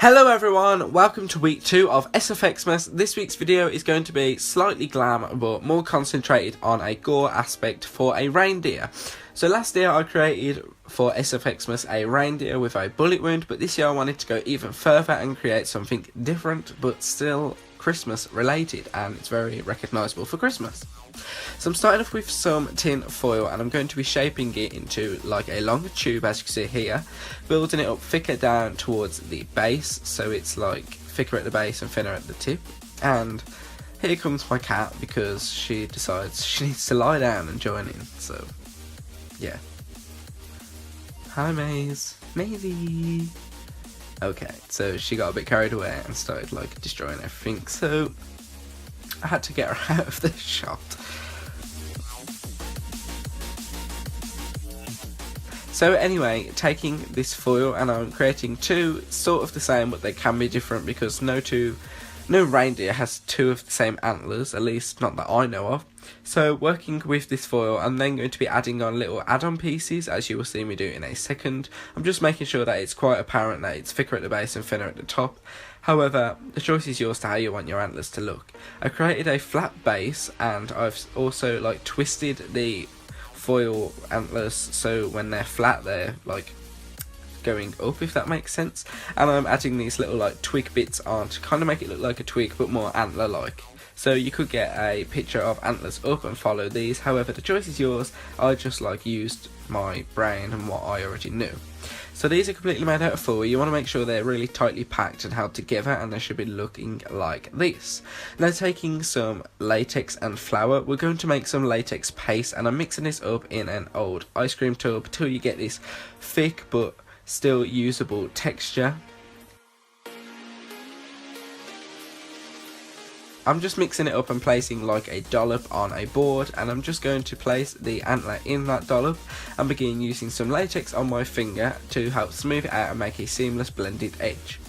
Hello everyone, welcome to week 2 of SFX. This week's video is going to be slightly glam but more concentrated on a gore aspect for a reindeer. So last year I created for SFX a reindeer with a bullet wound, but this year I wanted to go even further and create something different but still Christmas related, and it's very recognisable for Christmas. So I'm starting off with some tin foil and I'm going to be shaping it into like a longer tube, as you can see here, building it up thicker down towards the base, so it's like thicker at the base and thinner at the tip. And here comes my cat because she decides she needs to lie down and join in, so yeah. Hi Maisie. Okay, so she got a bit carried away and started like destroying everything, so I had to get her out of the shot. So anyway, taking this foil and I'm creating two sort of the same, but they can be different because no reindeer has two of the same antlers, at least not that I know of. So working with this foil, I'm then going to be adding on little add-on pieces, as you will see me do in a second. I'm just making sure that it's quite apparent that it's thicker at the base and thinner at the top. However, the choice is yours to how you want your antlers to look. I created a flat base and I've also like twisted the foil antlers so when they're flat they're like going up, if that makes sense. And I'm adding these little like twig bits on to kind of make it look like a twig but more antler like. So you could get a picture of antlers up and follow these, however the choice is yours. I just like used my brain and what I already knew. So these are completely made out of foil. You want to make sure they're really tightly packed and held together, and they should be looking like this. Now taking some latex and flour, we're going to make some latex paste, and I'm mixing this up in an old ice cream tub until you get this thick but still usable texture. I'm just mixing it up and placing like a dollop on a board, and I'm just going to place the antler in that dollop and begin using some latex on my finger to help smooth it out and make a seamless blended edge.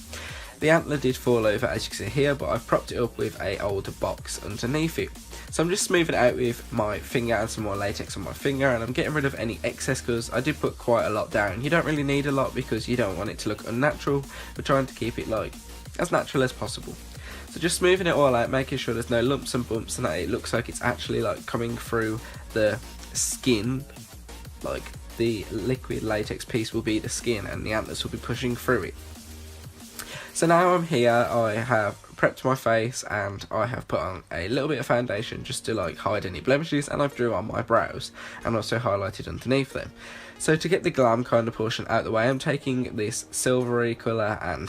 The antler did fall over, as you can see here, but I've propped it up with a old box underneath it. So I'm just smoothing it out with my finger and some more latex on my finger, and I'm getting rid of any excess because I did put quite a lot down. You don't really need a lot because you don't want it to look unnatural. We're trying to keep it like as natural as possible. So just smoothing it all out, making sure there's no lumps and bumps and that it looks like it's actually like coming through the skin, like the liquid latex piece will be the skin and the antlers will be pushing through it. So now I'm here, I have prepped my face and I have put on a little bit of foundation just to like hide any blemishes, and I've drew on my brows and also highlighted underneath them. So to get the glam kind of portion out of the way, I'm taking this silvery colour and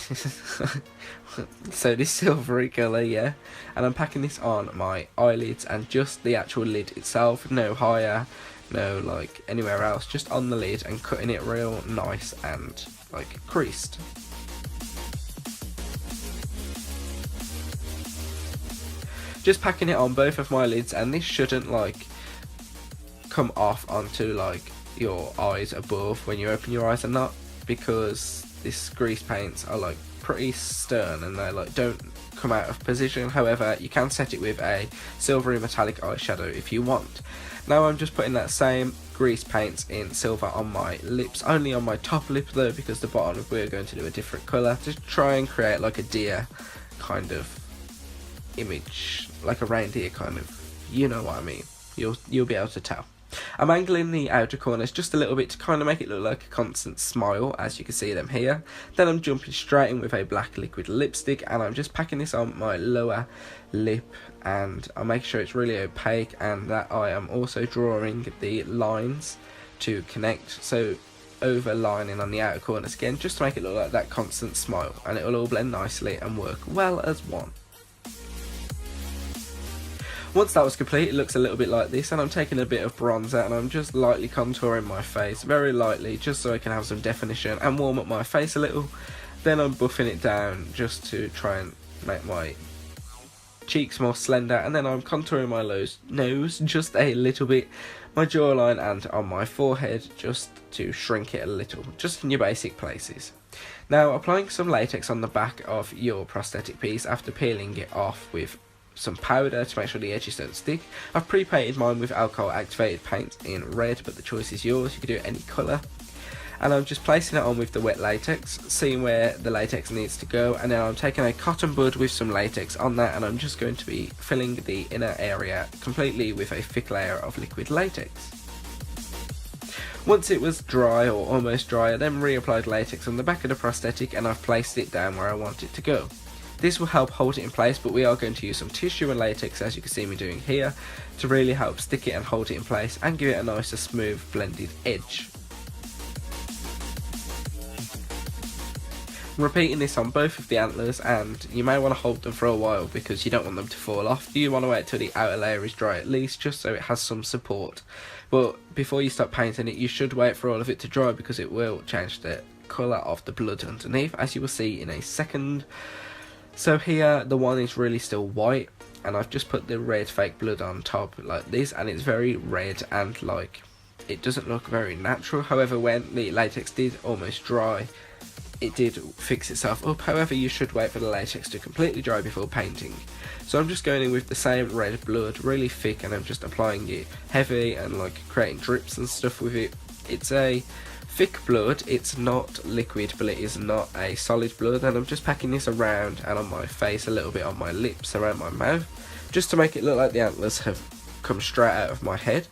so this silvery colour, yeah, and I'm packing this on my eyelids and just the actual lid itself, no higher, no like anywhere else, just on the lid, and cutting it real nice and like creased. Just packing it on both of my lids, and this shouldn't like come off onto like your eyes above when you open your eyes and not, because this grease paints are like pretty stern and they like don't come out of position. However, you can set it with a silvery metallic eyeshadow if you want. Now I'm just putting that same grease paints in silver on my lips, only on my top lip though, because the bottom we're going to do a different colour to try and create like a deer kind of image, like a reindeer kind of, you know what I mean, you'll be able to tell. I'm angling the outer corners just a little bit to kind of make it look like a constant smile, as you can see them here. Then I'm jumping straight in with a black liquid lipstick, and I'm just packing this on my lower lip, and I'll make sure it's really opaque and that I am also drawing the lines to connect, so overlining on the outer corners again, just to make it look like that constant smile, and it will all blend nicely and work well as one. Once that was complete, it looks a little bit like this, and I'm taking a bit of bronzer and I'm just lightly contouring my face, very lightly, just so I can have some definition and warm up my face a little. Then I'm buffing it down just to try and make my cheeks more slender, and then I'm contouring my nose just a little bit, my jawline and on my forehead just to shrink it a little, just in your basic places. Now applying some latex on the back of your prosthetic piece after peeling it off with some powder to make sure the edges don't stick. I've pre-painted mine with alcohol activated paint in red, but the choice is yours, you can do it any colour. and I'm just placing it on with the wet latex, seeing where the latex needs to go, and then I'm taking a cotton bud with some latex on that, and I'm just going to be filling the inner area completely with a thick layer of liquid latex. Once it was dry or almost dry, I then reapplied latex on the back of the prosthetic, and I've placed it down where I want it to go. This will help hold it in place, but we are going to use some tissue and latex, as you can see me doing here, to really help stick it and hold it in place and give it a nicer smooth blended edge. I'm repeating this on both of the antlers, and you may want to hold them for a while because you don't want them to fall off. You want to wait till the outer layer is dry at least, just so it has some support. But before you start painting it, you should wait for all of it to dry because it will change the colour of the blood underneath, as you will see in a second. So here the one is really still white, and I've just put the red fake blood on top like this, and it's very red and like it doesn't look very natural. However, when the latex did almost dry, it did fix itself up. However, you should wait for the latex to completely dry before painting. So I'm just going in with the same red blood, really thick, and I'm just applying it heavy and like creating drips and stuff with it. It's a thick blood, it's not liquid, but it is not a solid blood, and I'm just packing this around and on my face, a little bit on my lips, around my mouth, just to make it look like the antlers have come straight out of my head.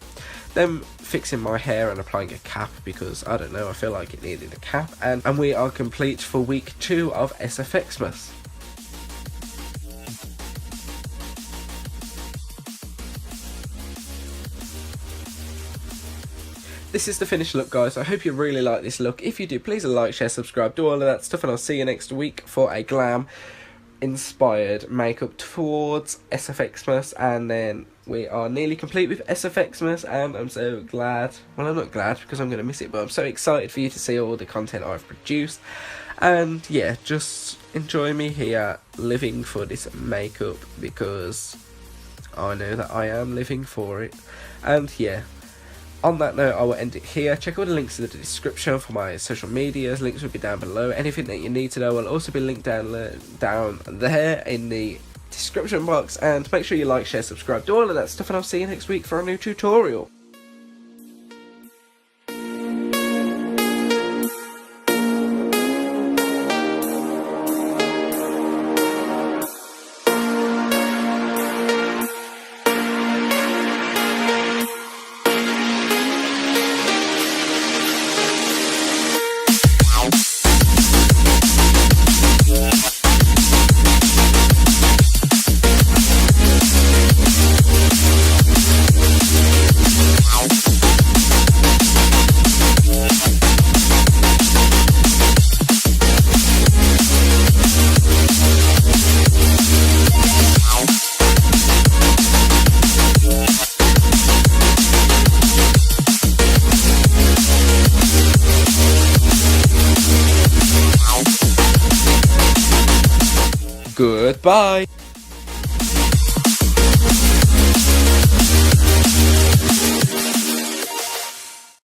Then fixing my hair and applying a cap because, I don't know, I feel like it needed a cap, and we are complete for week 2 of SFXmas. This is the finished look, guys. I hope you really like this look. If you do, please like, share, subscribe, do all of that stuff, and I'll see you next week for a Glam inspired makeup towards SFXmas. And then we are nearly complete with SFXmas, and I'm so glad. Well, I'm not glad because I'm going to miss it, but I'm so excited for you to see all the content I've produced. And yeah, just enjoy me here living for this makeup because I know that I am living for it. And yeah, on that note, I will end it here. Check all the links in the description for my social medias. Links will be down below. Anything that you need to know will also be linked down there in the description box. And make sure you like, share, subscribe, do all of that stuff, and I'll see you next week for a new tutorial. Goodbye.